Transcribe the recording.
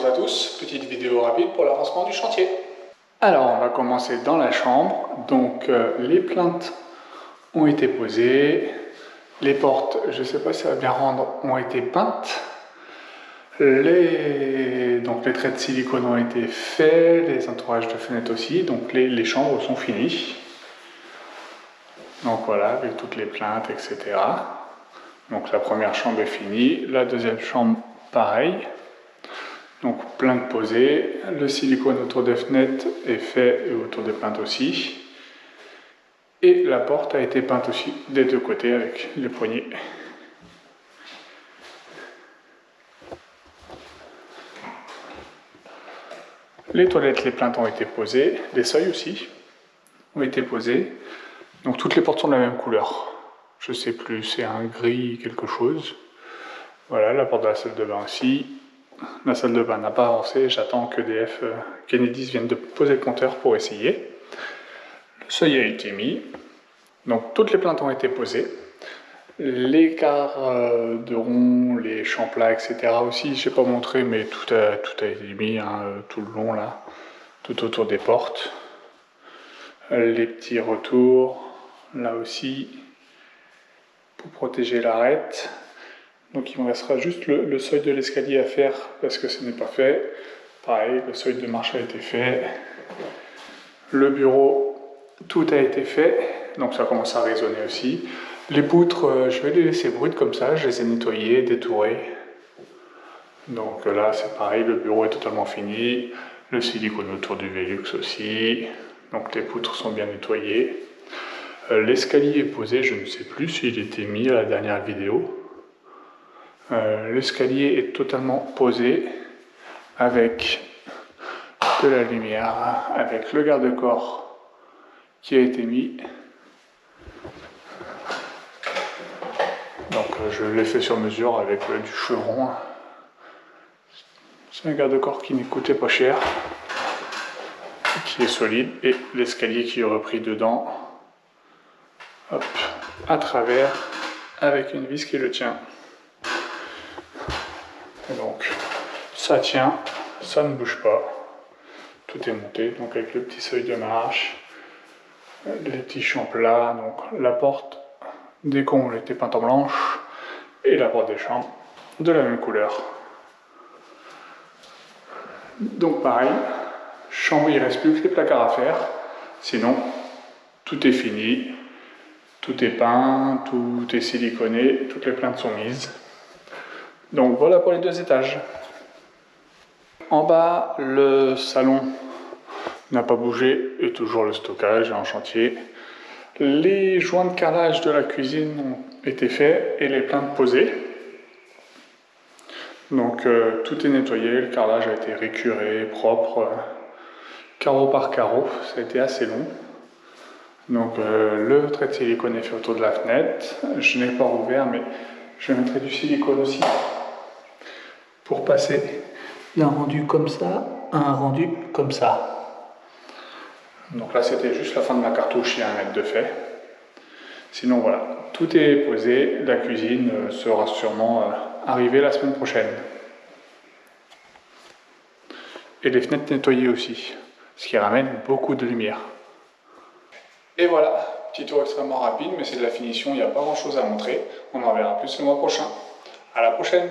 à tous, petite vidéo rapide pour l'avancement du chantier. Alors on va commencer dans la chambre, donc les plaintes ont été posées, les portes, je ne sais pas si ça va bien rendre, ont été peintes, donc les traits de silicone ont été faits, les entourages de fenêtres aussi, donc les chambres sont finies. Donc voilà, avec toutes les plaintes, etc. Donc la première chambre est finie, la deuxième chambre pareil. Donc plainte posée, le silicone autour des fenêtres est fait et autour des plaintes aussi. Et la porte a été peinte aussi des deux côtés avec les poignées. Les toilettes, les plaintes ont été posées, les seuils aussi ont été posés. Donc toutes les portes sont de la même couleur. Je sais plus, c'est un gris quelque chose. Voilà, la porte de la salle de bain aussi. La salle de bain n'a pas avancé, j'attends que DF Kennedys vienne de poser le compteur pour essayer. Le seuil a été mis, donc toutes les plaintes ont été posées. Les quarts de rond, les champs plats, etc. aussi, je n'ai pas montré, mais tout a été mis tout le long là, tout autour des portes. Les petits retours, là aussi, pour protéger l'arête. Donc il me restera juste le seuil de l'escalier à faire parce que ce n'est pas fait. Pareil, le seuil de marche a été fait. Le bureau, tout a été fait. Donc ça commence à résonner aussi. Les poutres, je vais les laisser brutes comme ça. Je les ai nettoyées, détourées. Donc là c'est pareil, le bureau est totalement fini. Le silicone autour du Velux aussi. Donc les poutres sont bien nettoyées. L'escalier est posé, je ne sais plus s'il était mis à la dernière vidéo. L'escalier est totalement posé avec de la lumière, avec le garde-corps qui a été mis. Donc je l'ai fait sur mesure avec du chevron. C'est un garde-corps qui ne coûtait pas cher, qui est solide, et l'escalier qui est repris dedans, hop, à travers, avec une vis qui le tient. Donc ça tient, ça ne bouge pas, tout est monté, donc avec le petit seuil de marche, les petits champs plats, donc la porte des combles était peinte en blanche et la porte des chambres de la même couleur. Donc pareil, chambre, il ne reste plus que les placards à faire, sinon tout est fini, tout est peint, tout est siliconé, toutes les plaintes sont mises. Donc voilà pour les 2 étages. En bas, le salon n'a pas bougé et toujours le stockage est en chantier. Les joints de carrelage de la cuisine ont été faits et les plaintes posées. Donc tout est nettoyé, le carrelage a été récuré, propre, carreau par carreau, ça a été assez long. Donc le trait de silicone est fait autour de la fenêtre. Je n'ai pas rouvert, mais je mettrai du silicone aussi pour passer d'un rendu comme ça à un rendu comme ça. Donc là c'était juste la fin de ma cartouche et 1 mètre de fait. Sinon voilà, tout est posé, la cuisine sera sûrement arrivée la semaine prochaine. Et les fenêtres nettoyées aussi, ce qui ramène beaucoup de lumière. Et voilà, petit tour extrêmement rapide, mais c'est de la finition, il n'y a pas grand chose à montrer. On en verra plus le mois prochain. À la prochaine!